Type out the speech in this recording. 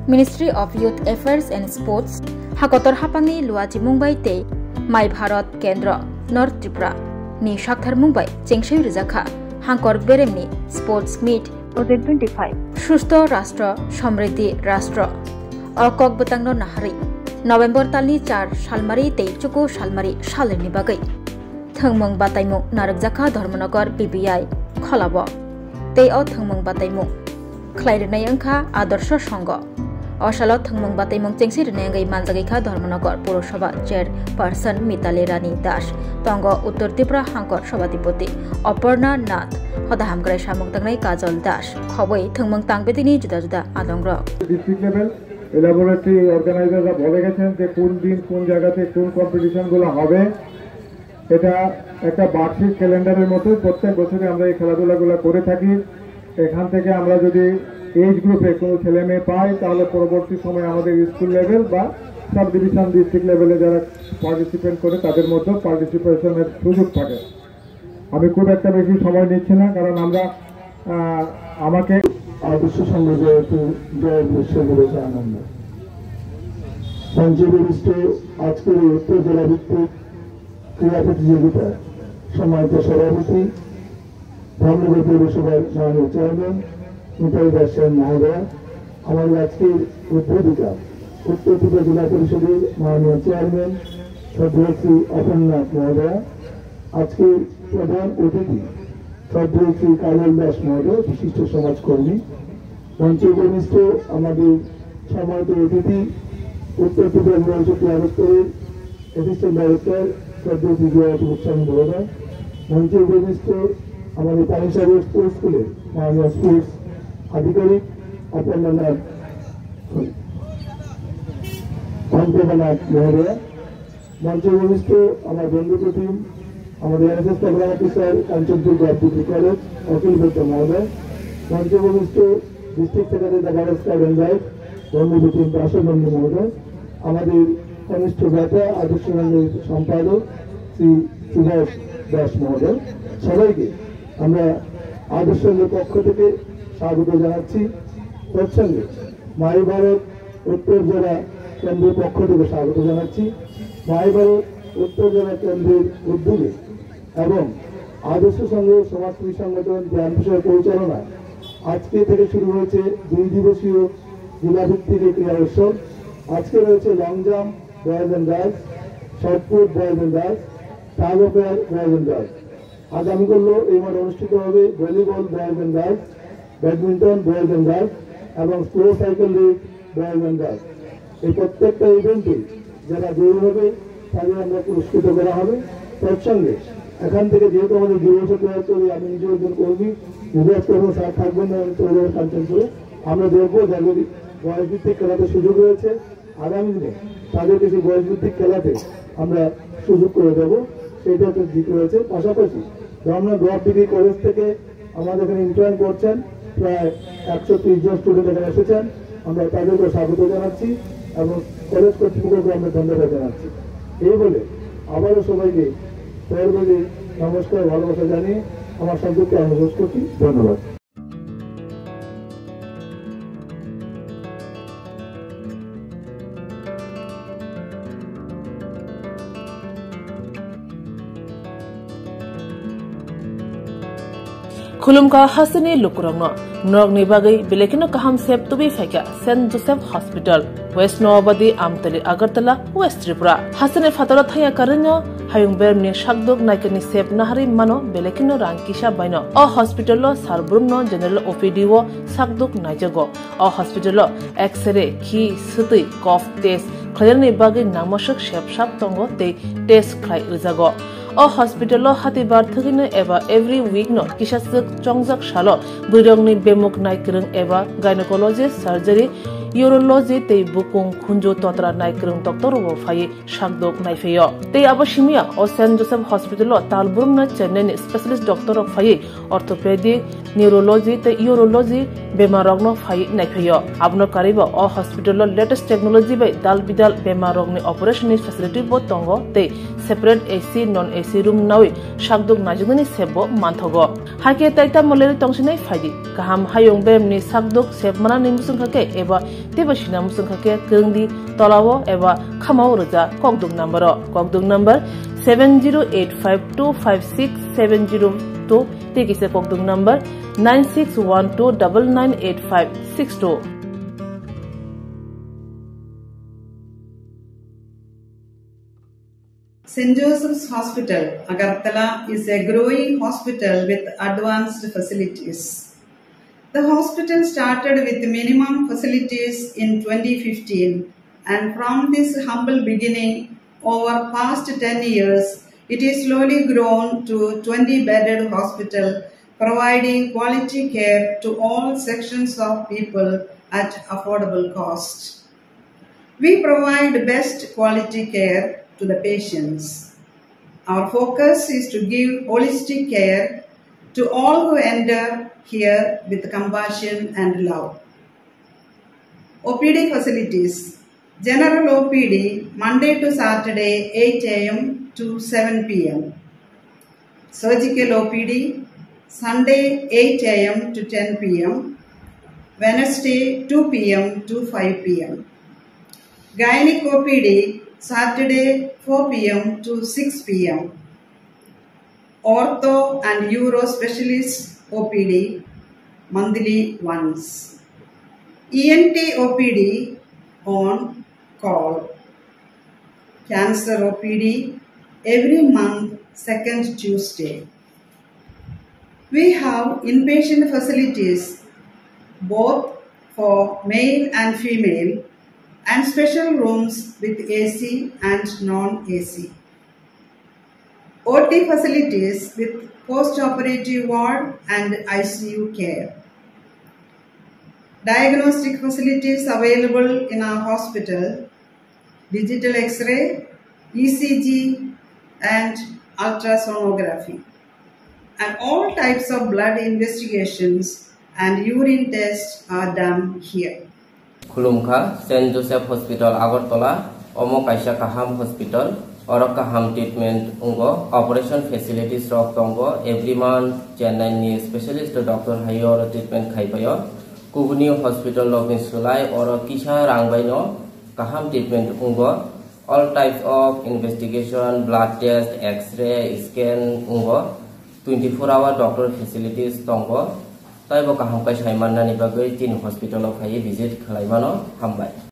Ministry of Youth Affairs and Sports Hakotor Hapangi Luaji Mumbai Te Mai Bharat Kendra North Tripura Ni Shakhtar Mumbai Chengshui Rizakha Hankor Beremni Sports Meet 2025 Shusto Rashtra Samriddhi Rashtra Orkok Butangno Nahari November Talni 4 Shalmari Te Chuku Shalmari Shalini Bagai Thangmung Bataimung Narakjaka Dharmanagar BBI Kholabo Te O Thangmung Bataimung Khlairnai Angkha Adarsha Sangha Oshalot Thangmung Bataimung Chengsi Renengai Manjagikha Dharmanagar Purosabha Chairperson Mitali Rani Das Tongo Uttar Tripura Hankor Sabadipoti Aparna Nath Hodahamgrai Samung Tangnai Kajol Das Khoboi Thangmung Tangbedini Juda Juda Adongra District level elaboratory organizers বলে গেছেন যে কোন দিন কোন জায়গাতে কোন competition গুলো হবে এটা একটা বার্ষিক ক্যালেন্ডারের মতো প্রত্যেক বছরে আমরা এই খেলাধুলাগুলো করে থাকি এখান থেকে আমরা যদি এজ গ্রুপে কোনো ছেলে মেয়ে পাই তাহলে পরবর্তী সময় আমাদের স্কুল লেভেল বা সাব ডিভিশন ডিস্ট্রিক্ট লেভেলে যারা পার্টিসিপেট করে তাদের মধ্যে পার্টিসিপেশনের সুযোগ থাকে আমি খুব একটা বেশি সময় নিচ্ছি না কারণ আমরা আমাকে আদর্শ সংগ্রহে জয় উৎসব বলেছে আনন্দ পঞ্চবিংশ আজকের উত্তর জেলা ভিত্তিক ক্রীড়া প্রতিযোগিতা সম্মানিত সভাপতি ধর্মনগর পৌরসভার মাননীয় চেয়ারম্যান মিতালি দাস মহোদয় আমাদের আজকের উদ্বোধিকা উত্তর ত্রিপুরা জেলা পরিষদের মাননীয় চেয়ারম্যান শ্রদ্ধেয় অপর্ণনাথ মহোদয় আজকে প্রধান অতিথি শ্রদ্ধেয় কাজল দাস মহোদয় বিশিষ্ট সমাজকর্মী মঞ্চে উপবিষ্ট আমাদের সম্মানিত অতিথি উত্তর ত্রিপুরা জেলা পরিষদ ক্রীড়া দপ্তরের অ্যাসিস্ট্যান্ট ডাইরেক্টর শ্রদ্ধেয় জয়াতি গোস্বামী মহোদয় মঞ্চে উপবিষ্ট আমাদের পানিসাগর স্পোর্টস স্কুলের মাননীয় স্পোর্টস আধিকারিক অপর্ণনাথ অন্তনাথ মহোদয় মঞ্চে উপবিষ্ট আমার বন্ধুপ্রতিম আমাদের NSS programme officer Kanchanpur government college Akhil Bhatt মহোদয় মঞ্চে উপবিষ্ট district secretary the girl scout and guide বন্ধুপ্রতিম দাসবন্ধু মহোদয় আমাদের কনিষ্ঠ ভ্রাতা আদর্শ সংঘের সম্পাদক শ্রী সুভাষ দাস মহোদয় সবাইকে আমরা আদর্শ সংঘের পক্ষ থেকে স্বাগত জানাচ্ছি তৎসঙ্গে মাই ভারত উত্তর জেলা কেন্দ্রের পক্ষ থেকে স্বাগত জানাচ্ছি মাই ভারত উত্তর জেলা কেন্দ্রের উদ্যোগে এবং আদর্শ সংঘ সমাজসেবী সংগঠন জ্ঞান বিষয় পরিচালনা আজকে থেকে শুরু হয়েছে 2 দিবসীয় জেলাভিত্তিক ক্রীড়া উৎসব আজকে রয়েছে long jump boys and girls shot put boys and girls tug of war boys and girls আগামীকাল এই মাঠে অনুষ্ঠিত হবে volleyball boys and girls badminton boys and girls এবং slow cycle race boys and girls এই প্রত্যেকটা ইভেন্টে যারা জয়ী হবে তাদের আমরা পুরস্কৃত করা হবে তৎসঙ্গে এখান থেকে যেহেতু আমাদের যুবশক্তি তৈরি আমি নিজের একজন কর্মী যুবক স্যার থাকবেন না তৈরি কাঞ্চনপুরে আমরা দেখবো যাদের বয়সভিত্তিক খেলাতে সুযোগ রয়েছে আগামী দিনে তাদেরকে সেই বয়সভিত্তিক খেলাতে আমরা সুযোগ করে দেবো সেইটা একটা দিক রয়েছে পাশাপাশি ধর্মনগর গভ ডিগ্রি কলেজ থেকে আমাদের এখানে ইন্টার্ন করছেন প্রায় 130 জন স্টুডেন্ট এখানে এসেছেন আমরা তাদেরকে স্বাগত জানাচ্ছি এবং কলেজ কর্তৃপক্ষকে আমরা ধন্যবাদ জানাচ্ছি এই বলে আবারও সবাইকে পরবর্তী নমস্কার ভালোবাসা জানিয়ে আমার শব্দকে আমি শেষ করছি ধন্যবাদ खुलुमका हसनी लुकुरंगनो नरगनि बागै बेलेकिनो काहाम सेब तुबि फाइका सेन्ट जोसेफ हॉस्पिटल वेस्ट नवाबदी आमतली अगरतला वेस्ट त्रिपुरा हसने फातरा थाया करनो हायुं बेरनि शाकदोक नाइकनि सेब नाहारि मानो बेलेकिनो रांकिसा बायनो अ हॉस्पिटलो सारब्रुमनो जनरल ओपीडी वो शाकदोक नाइजगो अ हॉस्पिटलो एक्सरे खि सुतै कफ टेस्ट खयरनि बागै नामसक सेबसाब तंगो ते टेस्ट खाय उजागो अ हॉस्पिटलो हातिबार थगिनो एबा एवरी वीक नो किसासक चंगजाक सालो बुरंगनि बेमुक नायक्रं एबा गायनेकोलॉजिस्ट सर्जरी यूरोलॉजी ते बुकुं खुंजो तोत्रा नायक्रं डॉक्टर वो फाये शाकदोक नायफेयो ते आबाशिमिया अ सेंट जोसेफ हॉस्पिटलो तालबुरमना चेन्नई स्पेशलिस्ट डॉक्टर फाये ऑर्थोपेडिक न्यूरोलॉजी ते यूरोलॉजी बेमारगनो फाये नायफेयो आबनो कारिबो अ हॉस्पिटलो लेटेस्ट टेक्नोलॉजी बाय दाल बिदाल बेमारगनि ऑपरेशन फैसिलिटी बो तंगो ते separate AC non IC room nawi sakduk najugni sebo manthogo hake taita moleri tongsinai faidi kaham hayong beremni sakduk seb manani musung khake eba tebasina musung khake kengdi tolawo eba khamao roja kokduk number 7085256702 tekise kokduk number 9612998562. St. Joseph's Hospital, Agartala is a growing hospital with advanced facilities. The hospital started with minimum facilities in 2015, and from this humble beginning, over past 10 years, it is slowly grown to 20-bedded hospital, providing quality care to all sections of people at affordable cost. We provide best quality care to the patients. Our focus is to give holistic care to all who enter here with compassion and love. OPD facilities. General OPD Monday to Saturday 8 a.m. to 7 p.m. Surgical OPD Sunday 8 a.m. to 10 p.m. Wednesday 2 p.m. to 5 p.m. Gynec OPD Saturday 4 p.m. to 6 p.m. Ortho and Uro Specialist OPD monthly once. ENT OPD on call. Cancer OPD every month, second Tuesday. We have inpatient facilities both for male and female and special rooms with AC and non-AC. OT facilities with post-operative ward and ICU care. Diagnostic facilities available in our hospital, digital X-ray, ECG and ultrasonography. And all types of blood investigations and urine tests are done here. Khulumkha St. Joseph Hospital Agartala Omo Kaisa Kaham Hospital Oro Kaham treatment ungo operation facilities rok tongo every month Chennai ni specialist doctor hayo treatment khaipayo Kubuni Hospital login sulai oro kisha rangbaino Kaham treatment ungo all types of investigation blood test x-ray scan ungo 24-hour doctor facilities tongo Taibo kaham kai saimanna ni bagai tin hospital of hai visit khalaimano hambai